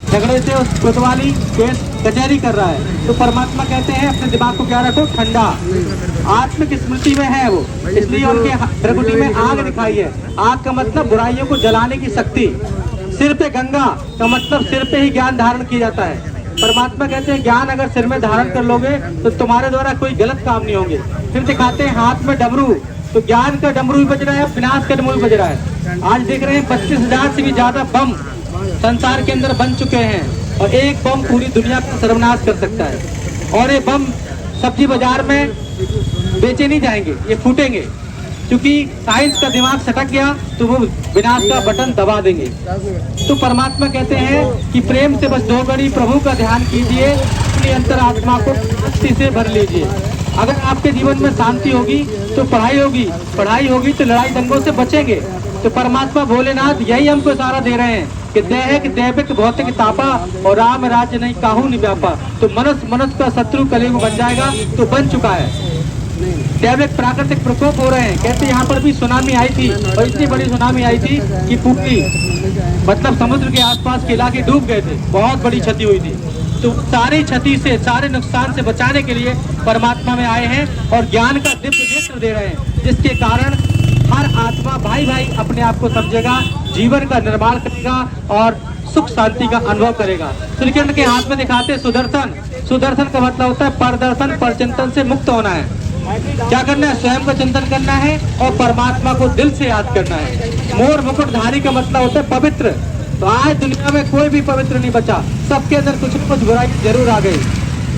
झगड़े से कोतवाली केस कचहरी कर रहा है। तो परमात्मा कहते हैं अपने दिमाग को क्या रखो, ठंडा। आत्मिक स्मृति में है वो, इसलिए उनके प्रकृति में आग दिखाई है। आग का मतलब बुराइयों को जलाने की शक्ति। सिर पे गंगा का मतलब सिर पे ही ज्ञान धारण किया जाता है। परमात्मा कहते हैं ज्ञान अगर सिर में धारण कर लोगे तो तुम्हारे द्वारा कोई गलत काम नहीं होंगे। फिर दिखाते हैं हाथ में डमरू, तो ज्ञान का डमरू भी बज रहा है, विनाश का डमरू भी बज रहा है। आज देख रहे हैं 25,000 से भी ज्यादा बम संसार के अंदर बन चुके हैं और एक बम पूरी दुनिया का सर्वनाश कर सकता है। और ये बम सब्जी बाजार में बेचे नहीं जाएंगे, ये फूटेंगे, क्योंकि साइंस का दिमाग सटक गया तो वो विनाश का बटन दबा देंगे। तो परमात्मा कहते हैं कि प्रेम से बस 2 घड़ी प्रभु का ध्यान कीजिए, अपनी अंतरात्मा को शक्ति से भर लीजिए। अगर आपके जीवन में शांति होगी तो पढ़ाई होगी, पढ़ाई होगी तो लड़ाई दंगों से बचेंगे। तो परमात्मा भोलेनाथ यही हमको इशारा दे रहे हैं कि देह दैविक भौतिक तापा और राम राज्य नहीं काहू नहीं व्यापा। तो मनुष्य का शत्रु कलयुग बन जाएगा, तो बन चुका है। दैविक प्राकृतिक प्रकोप हो रहे हैं। कहते यहाँ पर भी सुनामी आई थी और इतनी बड़ी सुनामी आई थी कि पूरी मतलब समुद्र के आसपास के इलाके डूब गए थे, बहुत बड़ी क्षति हुई थी। तो सारी क्षति से, सारे नुकसान से बचाने के लिए परमात्मा में आए हैं और ज्ञान का दिव्य नेत्र दे रहे हैं, जिसके कारण हर आत्मा भाई भाई अपने आप को समझेगा, जीवन का निर्माण करेगा और सुख शांति का अनुभव करेगा। श्री कृष्ण के हाथ में दिखाते सुदर्शन। सुदर्शन का मतलब होता है परदर्शन, परचिंतन से मुक्त होना है। क्या करना है? स्वयं का चिंतन करना है और परमात्मा को दिल से याद करना है। मोर मुकुटधारी का मतलब होता है पवित्र। तो आज दुनिया में कोई भी पवित्र नहीं बचा, सबके अंदर कुछ न कुछ बुराई जरूर आ गई।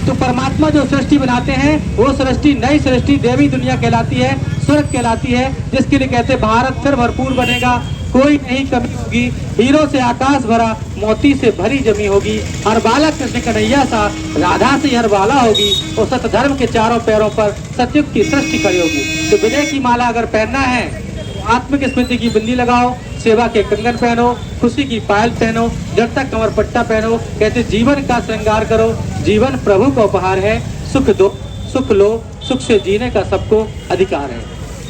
तो परमात्मा जो सृष्टि बनाते हैं वो सृष्टि, नई सृष्टि देवी दुनिया कहलाती है, स्वर्ग कहलाती है, जिसके लिए कहते हैं भारत फिर भरपूर बनेगा, कोई नहीं कमी होगी, हीरो से आकाश भरा, मोती से भरी जमी होगी, हर बालक कृष्ण कन्हैया सा, राधा से हर बाला होगी, और सत धर्म के चारों पैरों पर सतयुग की सृष्टि खड़ी होगी। तो विजय की माला अगर पहनना है तो आत्मिक स्मृति की बिंदी लगाओ, सेवा के कंगन पहनो, खुशी की पायल पहनो, जब तक कमर पट्टा पहनो। कहते जीवन का श्रृंगार करो, जीवन प्रभु का उपहार है, सुख दो सुख लो, सुख से जीने का सबको अधिकार है।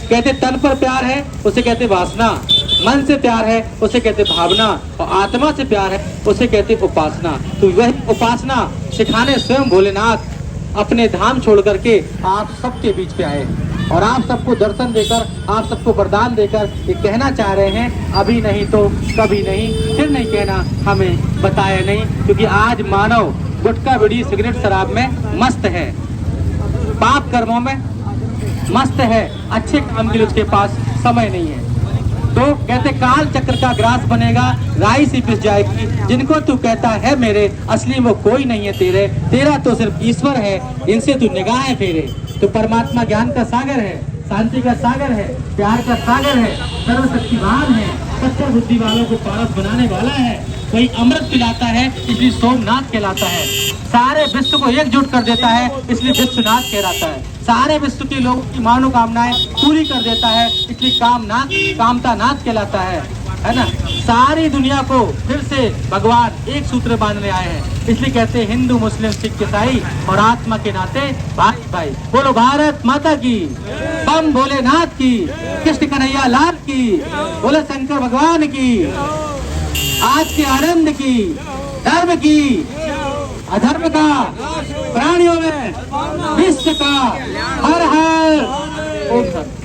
कहते तन पर प्यार है उसे कहते वासना, मन से प्यार है उसे कहते भावना, और आत्मा से प्यार है उसे कहते उपासना। तो वही उपासना सिखाने स्वयं भोलेनाथ अपने धाम छोड़ करके आप सबके बीच पे आए और आप सबको दर्शन देकर, आप सबको वरदान देकर ये कहना चाह रहे हैं, अभी नहीं तो कभी नहीं, फिर नहीं कहना हमें बताया नहीं। क्योंकि आज मानव गुटखा बीड़ी सिगरेट शराब में मस्त है, पाप कर्मों में मस्त है, अच्छे काम के लिए उसके पास समय नहीं है। तो कहते काल चक्र का ग्रास बनेगा, राई सी पिस जाएगी, जिनको तू कहता है मेरे, असली वो कोई नहीं है तेरे, तेरा तो सिर्फ ईश्वर है, इनसे तू निगाहें फेरे। तो परमात्मा ज्ञान का सागर है, शांति का सागर है, प्यार का सागर है, सर्वशक्तिमान है, सच्चा बुद्धि वालों को पारस बनाने वाला है, कोई अमृत पिलाता है इसलिए सोमनाथ कहलाता है, सारे विश्व को एकजुट कर देता है इसलिए विश्वनाथ कहलाता है, सारे विश्व के लोगों की मनोकामनाएं पूरी कर देता है इसलिए कामता नाथ कहलाता है ना। सारी दुनिया को फिर से भगवान एक सूत्र बांधने आए हैं, इसलिए कहते हैं हिंदू मुस्लिम सिख ईसाई और आत्मा के नाते भाई भाई। बोलो भारत माता की, बम भोलेनाथ की, कृष्ण कन्हैया लाल की, बोले शंकर भगवान की, आज के आनंद की, धर्म की, अधर्म का, प्राणियों में विश्व का, हर हर ओम।